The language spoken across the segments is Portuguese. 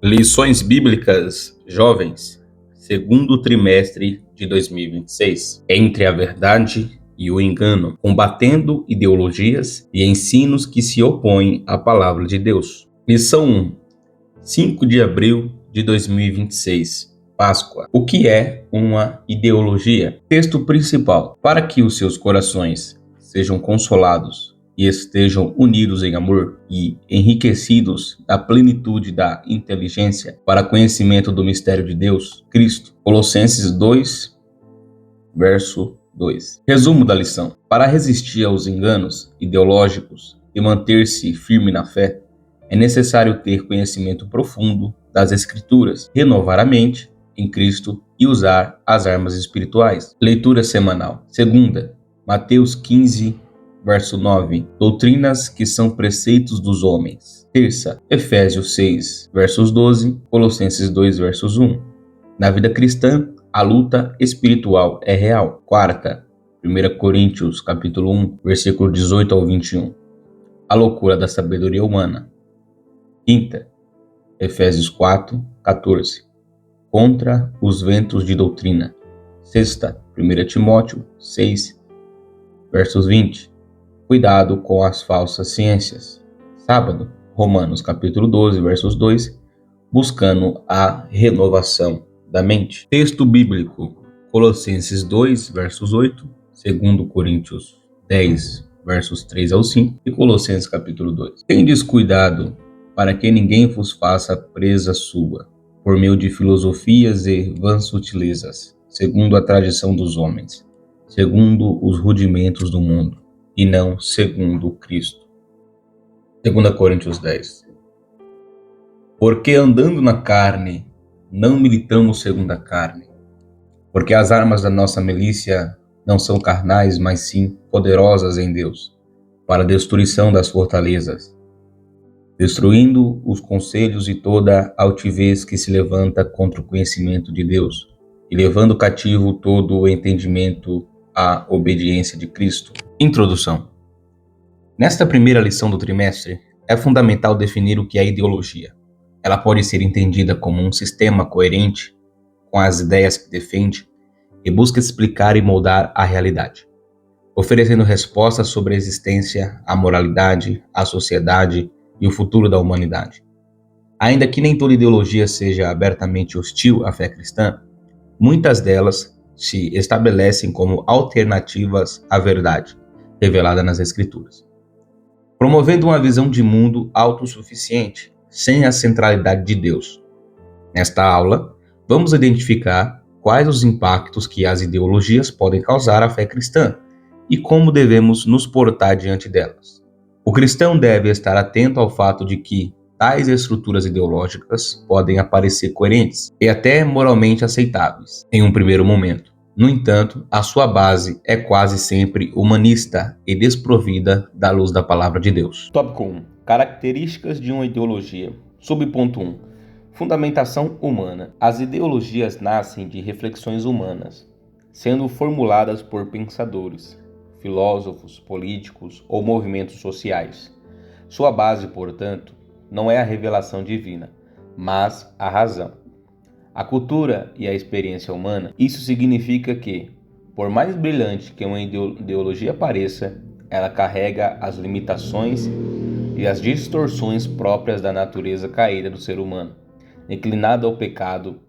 Lições Bíblicas Jovens, segundo trimestre de 2026. Entre a verdade e o engano, combatendo ideologias e ensinos que se opõem à palavra de Deus. Lição 1, 5 de abril de 2026. Páscoa. O que é uma ideologia? Texto principal. Para que os seus corações sejam consolados e estejam unidos em amor e enriquecidos da plenitude da inteligência para conhecimento do mistério de Deus, Cristo. Colossenses 2, verso 2. Resumo da lição. Para resistir aos enganos ideológicos e manter-se firme na fé, é necessário ter conhecimento profundo das Escrituras, renovar a mente em Cristo e usar as armas espirituais. Leitura semanal. Segunda, Mateus 15, verso 9. Doutrinas que são preceitos dos homens. Terça, Efésios 6, versos 12. Colossenses 2, versos 1. Na vida cristã, a luta espiritual é real. Quarta, 1 Coríntios, capítulo 1, versículo 18 ao 21. A loucura da sabedoria humana. Quinta, Efésios 4, 14. Contra os ventos de doutrina. Sexta, 1 Timóteo 6, versos 20. Cuidado com as falsas ciências. Sábado, Romanos capítulo 12, versos 2. Buscando a renovação da mente. Texto bíblico, Colossenses 2, versos 8. 2 Coríntios 10, versos 3 ao 5. E Colossenses capítulo 2. Tendes cuidado para que ninguém vos faça presa sua, por meio de filosofias e vãs sutilezas, segundo a tradição dos homens, segundo os rudimentos do mundo, e não segundo Cristo. 2 Coríntios 10. Porque andando na carne, não militamos segundo a carne, porque as armas da nossa milícia não são carnais, mas sim poderosas em Deus, para a destruição das fortalezas, destruindo os conselhos e toda altivez que se levanta contra o conhecimento de Deus, e levando cativo todo o entendimento à obediência de Cristo. Introdução. Nesta primeira lição do trimestre, é fundamental definir o que é ideologia. Ela pode ser entendida como um sistema coerente com as ideias que defende e busca explicar e moldar a realidade, oferecendo respostas sobre a existência, a moralidade, a sociedade e o futuro da humanidade. Ainda que nem toda ideologia seja abertamente hostil à fé cristã, muitas delas se estabelecem como alternativas à verdade revelada nas Escrituras, promovendo uma visão de mundo autossuficiente, sem a centralidade de Deus. Nesta aula, vamos identificar quais os impactos que as ideologias podem causar à fé cristã e como devemos nos portar diante delas. O cristão deve estar atento ao fato de que tais estruturas ideológicas podem aparecer coerentes e até moralmente aceitáveis em um primeiro momento. No entanto, a sua base é quase sempre humanista e desprovida da luz da palavra de Deus. Tópico 1. Características de uma ideologia. Subponto 1. Fundamentação humana. As ideologias nascem de reflexões humanas, sendo formuladas por pensadores, filósofos, políticos ou movimentos sociais. Sua base, portanto, não é a revelação divina, mas a razão, a cultura e a experiência humana. Isso significa que, por mais brilhante que uma ideologia pareça, ela carrega as limitações e as distorções próprias da natureza caída do ser humano, inclinada ao pecado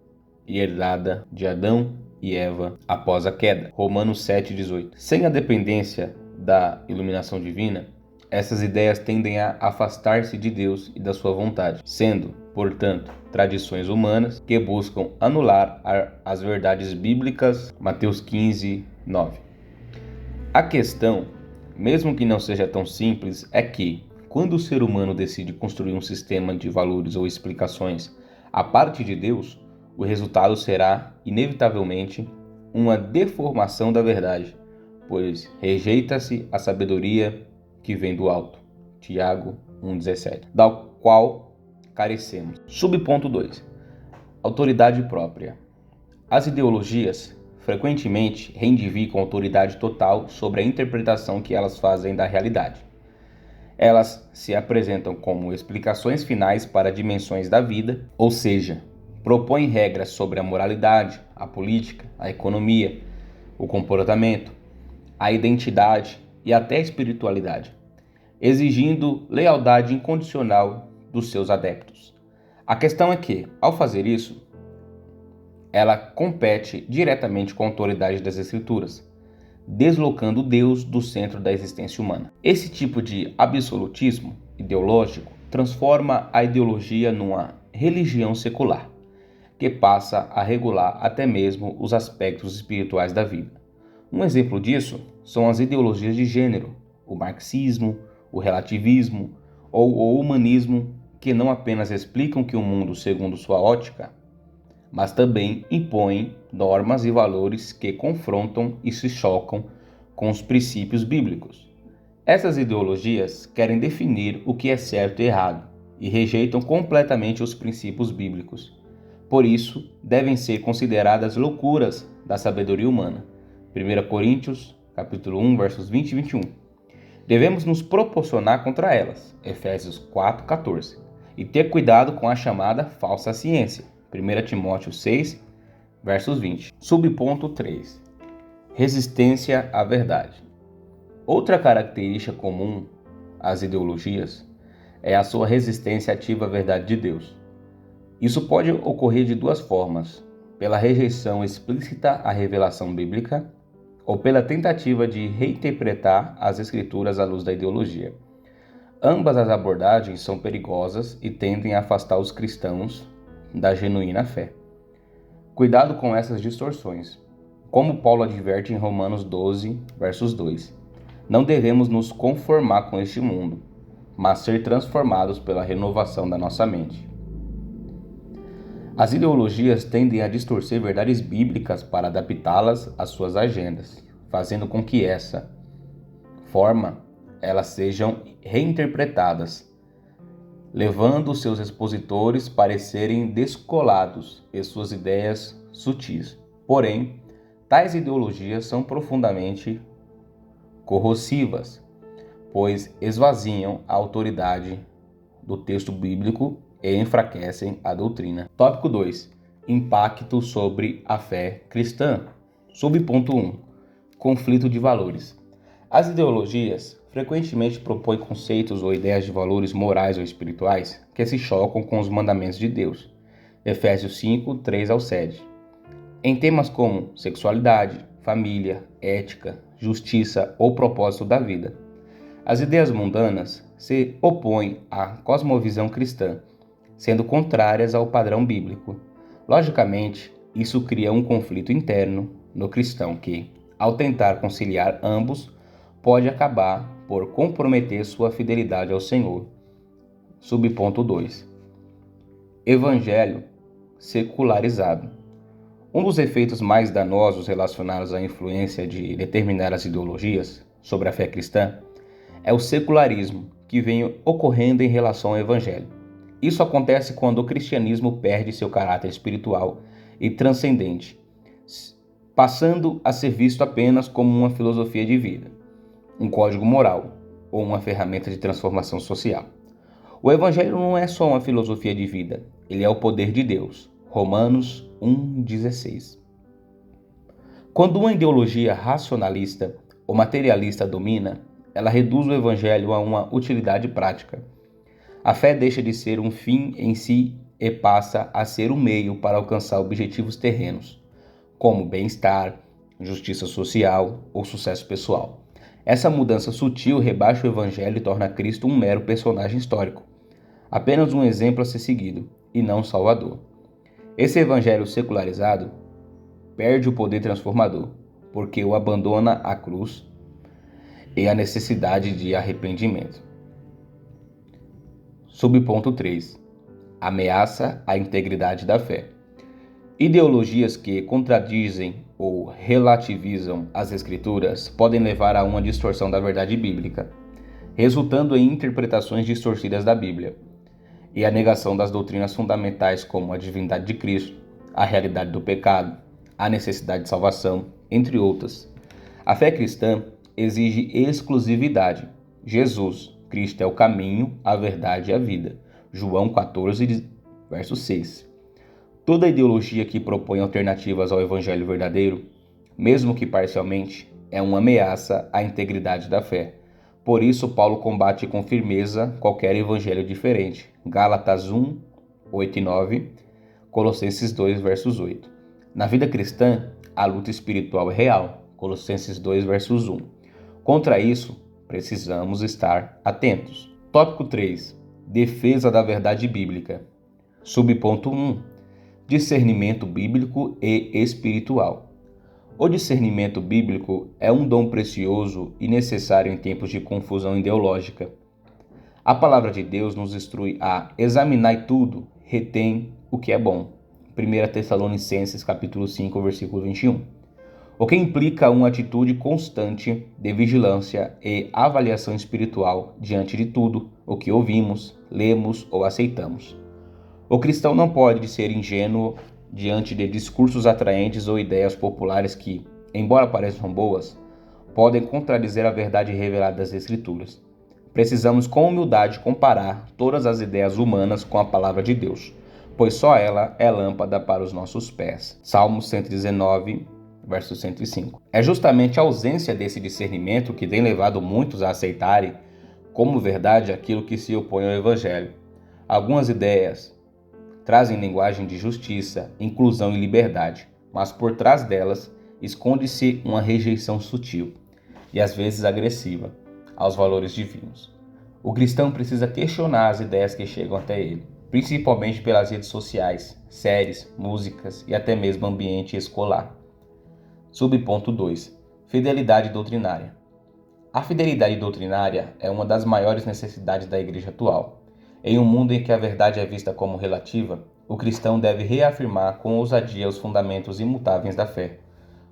e herdada de Adão e Eva após a queda. Romanos 7,18. Sem a dependência da iluminação divina, essas ideias tendem a afastar-se de Deus e da sua vontade, sendo, portanto, tradições humanas que buscam anular as verdades bíblicas. Mateus 15, 9. A questão, mesmo que não seja tão simples, é que, quando o ser humano decide construir um sistema de valores ou explicações a parte de Deus, o resultado será, inevitavelmente, uma deformação da verdade, pois rejeita-se a sabedoria que vem do alto. Tiago 1,17. Da qual carecemos. Subponto 2. Autoridade própria. As ideologias frequentemente reivindicam autoridade total sobre a interpretação que elas fazem da realidade. Elas se apresentam como explicações finais para dimensões da vida, ou seja, propõem regras sobre a moralidade, a política, a economia, o comportamento, a identidade e até a espiritualidade, exigindo lealdade incondicional dos seus adeptos. A questão é que, ao fazer isso, ela compete diretamente com a autoridade das Escrituras, deslocando Deus do centro da existência humana. Esse tipo de absolutismo ideológico transforma a ideologia numa religião secular, que passa a regular até mesmo os aspectos espirituais da vida. Um exemplo disso são as ideologias de gênero, o marxismo, o relativismo ou o humanismo, que não apenas explicam que o mundo segundo sua ótica, mas também impõem normas e valores que confrontam e se chocam com os princípios bíblicos. Essas ideologias querem definir o que é certo e errado e rejeitam completamente os princípios bíblicos. Por isso, devem ser consideradas loucuras da sabedoria humana. 1 Coríntios, capítulo 1, versos 20 e 21. Devemos nos proporcionar contra elas, Efésios 4:14, e ter cuidado com a chamada falsa ciência, 1 Timóteo 6, versos 20. Subponto 3. Resistência à verdade. Outra característica comum às ideologias é a sua resistência ativa à verdade de Deus. Isso pode ocorrer de duas formas: pela rejeição explícita à revelação bíblica ou pela tentativa de reinterpretar as Escrituras à luz da ideologia. Ambas as abordagens são perigosas e tendem a afastar os cristãos da genuína fé. Cuidado com essas distorções. Como Paulo adverte em Romanos 12, versos 2, não devemos nos conformar com este mundo, mas ser transformados pela renovação da nossa mente. As ideologias tendem a distorcer verdades bíblicas para adaptá-las às suas agendas, fazendo com que essa forma elas sejam reinterpretadas, levando seus expositores a parecerem descolados e suas ideias sutis. Porém, tais ideologias são profundamente corrosivas, pois esvaziam a autoridade do texto bíblico e enfraquecem a doutrina. Tópico 2. Impacto sobre a fé cristã. Subponto 1. Conflito de valores. As ideologias frequentemente propõem conceitos ou ideias de valores morais ou espirituais que se chocam com os mandamentos de Deus. Efésios 5, 3 ao 7. Em temas como sexualidade, família, ética, justiça ou propósito da vida. As ideias mundanas se opõem à cosmovisão cristã, sendo contrárias ao padrão bíblico. Logicamente, isso cria um conflito interno no cristão que, ao tentar conciliar ambos, pode acabar por comprometer sua fidelidade ao Senhor. Subponto 2. Evangelho secularizado. Um dos efeitos mais danosos relacionados à influência de determinadas ideologias sobre a fé cristã é o secularismo que vem ocorrendo em relação ao Evangelho. Isso acontece quando o cristianismo perde seu caráter espiritual e transcendente, passando a ser visto apenas como uma filosofia de vida, um código moral ou uma ferramenta de transformação social. O Evangelho não é só uma filosofia de vida, ele é o poder de Deus. Romanos 1,16. Quando uma ideologia racionalista ou materialista domina, ela reduz o Evangelho a uma utilidade prática. A fé deixa de ser um fim em si e passa a ser um meio para alcançar objetivos terrenos, como bem-estar, justiça social ou sucesso pessoal. Essa mudança sutil rebaixa o Evangelho e torna Cristo um mero personagem histórico, apenas um exemplo a ser seguido, e não um salvador. Esse Evangelho secularizado perde o poder transformador, porque o abandona a cruz e a necessidade de arrependimento. Subponto 3. Ameaça à integridade da fé. Ideologias que contradizem ou relativizam as Escrituras podem levar a uma distorção da verdade bíblica, resultando em interpretações distorcidas da Bíblia e a negação das doutrinas fundamentais como a divindade de Cristo, a realidade do pecado, a necessidade de salvação, entre outras. A fé cristã exige exclusividade. Jesus, Cristo é o caminho, a verdade e a vida. João 14, verso 6. Toda ideologia que propõe alternativas ao evangelho verdadeiro, mesmo que parcialmente, é uma ameaça à integridade da fé. Por isso, Paulo combate com firmeza qualquer evangelho diferente. Gálatas 1, 8 e 9, Colossenses 2, versos 8. Na vida cristã, a luta espiritual é real. Colossenses 2, versos 1. Contra isso, precisamos estar atentos. Tópico 3. Defesa da verdade bíblica. Subponto 1. Discernimento bíblico e espiritual. O discernimento bíblico é um dom precioso e necessário em tempos de confusão ideológica. A palavra de Deus nos instrui a examinar tudo, retém o que é bom. 1 Tessalonicenses capítulo 5, versículo 21. O que implica uma atitude constante de vigilância e avaliação espiritual diante de tudo o que ouvimos, lemos ou aceitamos. O cristão não pode ser ingênuo diante de discursos atraentes ou ideias populares que, embora pareçam boas, podem contradizer a verdade revelada das Escrituras. Precisamos com humildade comparar todas as ideias humanas com a palavra de Deus, pois só ela é lâmpada para os nossos pés. Salmos 119, verso 105. É justamente a ausência desse discernimento que tem levado muitos a aceitarem como verdade aquilo que se opõe ao Evangelho. Algumas ideias trazem linguagem de justiça, inclusão e liberdade, mas por trás delas esconde-se uma rejeição sutil e às vezes agressiva aos valores divinos. O cristão precisa questionar as ideias que chegam até ele, principalmente pelas redes sociais, séries, músicas e até mesmo ambiente escolar. Subponto 2. Fidelidade doutrinária. A fidelidade doutrinária é uma das maiores necessidades da igreja atual. Em um mundo em que a verdade é vista como relativa, o cristão deve reafirmar com ousadia os fundamentos imutáveis da fé.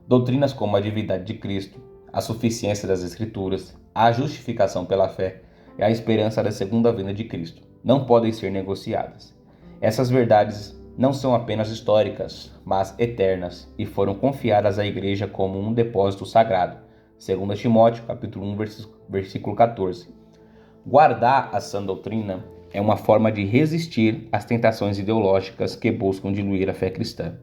Doutrinas como a divindade de Cristo, a suficiência das Escrituras, a justificação pela fé e a esperança da segunda vinda de Cristo não podem ser negociadas. Essas verdades não são apenas históricas, mas eternas e foram confiadas à igreja como um depósito sagrado. 2 Timóteo, capítulo 1, versículo 14. Guardar a sã doutrina é uma forma de resistir às tentações ideológicas que buscam diluir a fé cristã.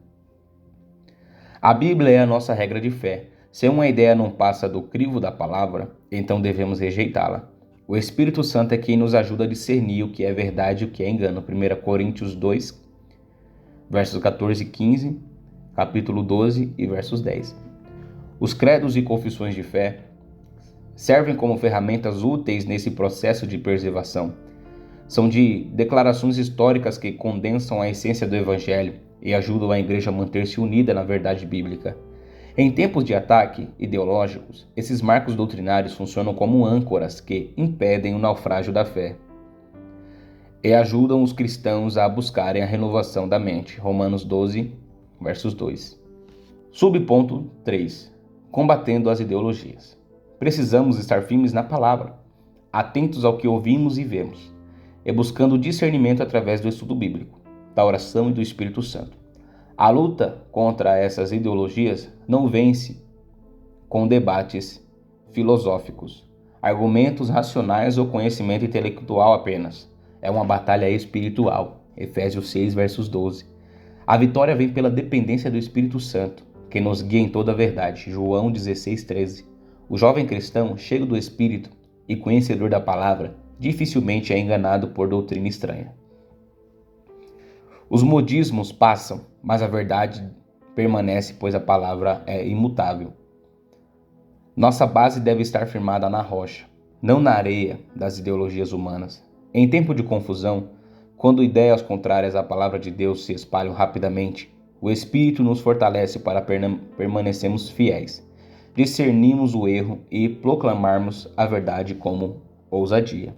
A Bíblia é a nossa regra de fé. Se uma ideia não passa do crivo da palavra, então devemos rejeitá-la. O Espírito Santo é quem nos ajuda a discernir o que é verdade e o que é engano. 1 Coríntios 2, versos 14 e 15, capítulo 12 e versos 10. Os credos e confissões de fé servem como ferramentas úteis nesse processo de preservação. São de declarações históricas que condensam a essência do Evangelho e ajudam a igreja a manter-se unida na verdade bíblica. Em tempos de ataque ideológicos, esses marcos doutrinários funcionam como âncoras que impedem o naufrágio da fé e ajudam os cristãos a buscarem a renovação da mente. Romanos 12, versos 2. Subponto 3. Combatendo as ideologias. Precisamos estar firmes na palavra, atentos ao que ouvimos e vemos, e buscando discernimento através do estudo bíblico, da oração e do Espírito Santo. A luta contra essas ideologias não vence com debates filosóficos, argumentos racionais ou conhecimento intelectual apenas. É uma batalha espiritual. Efésios 6, versos 12. A vitória vem pela dependência do Espírito Santo, que nos guia em toda a verdade. João 16, 13. O jovem cristão, cheio do Espírito e conhecedor da palavra, dificilmente é enganado por doutrina estranha. Os modismos passam, mas a verdade permanece, pois a palavra é imutável. Nossa base deve estar firmada na rocha, não na areia das ideologias humanas. Em tempo de confusão, quando ideias contrárias à palavra de Deus se espalham rapidamente, o Espírito nos fortalece para permanecermos fiéis, discernirmos o erro e proclamarmos a verdade como ousadia.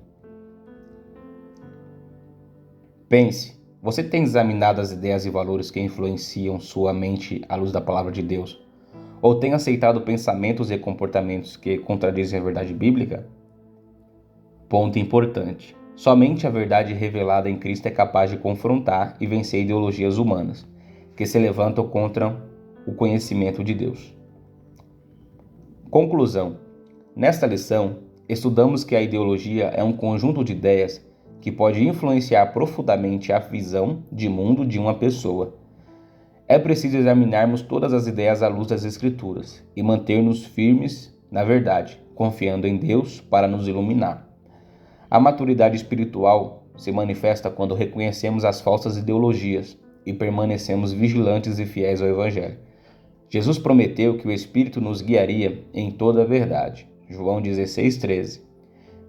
Pense, você tem examinado as ideias e valores que influenciam sua mente à luz da palavra de Deus? Ou tem aceitado pensamentos e comportamentos que contradizem a verdade bíblica? Ponto importante. Somente a verdade revelada em Cristo é capaz de confrontar e vencer ideologias humanas que se levantam contra o conhecimento de Deus. Conclusão. Nesta lição, estudamos que a ideologia é um conjunto de ideias que pode influenciar profundamente a visão de mundo de uma pessoa. É preciso examinarmos todas as ideias à luz das Escrituras e manter-nos firmes na verdade, confiando em Deus para nos iluminar. A maturidade espiritual se manifesta quando reconhecemos as falsas ideologias e permanecemos vigilantes e fiéis ao Evangelho. Jesus prometeu que o Espírito nos guiaria em toda a verdade. João 16:13.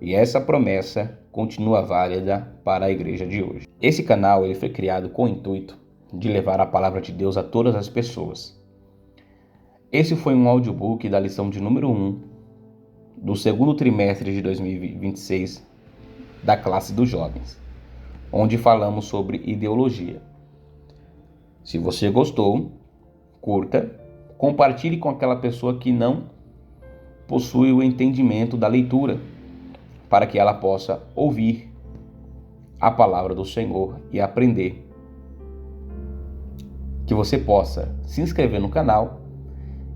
E essa promessa continua válida para a igreja de hoje. Esse canal ele foi criado com o intuito de levar a palavra de Deus a todas as pessoas. Esse foi um audiobook da lição de número 1 do segundo trimestre de 2026 da classe dos jovens, onde falamos sobre ideologia. Se você gostou, curta, compartilhe com aquela pessoa que não possui o entendimento da leitura, para que ela possa ouvir a palavra do Senhor e aprender. Que você possa se inscrever no canal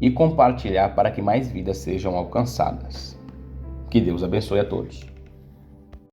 e compartilhar para que mais vidas sejam alcançadas. Que Deus abençoe a todos.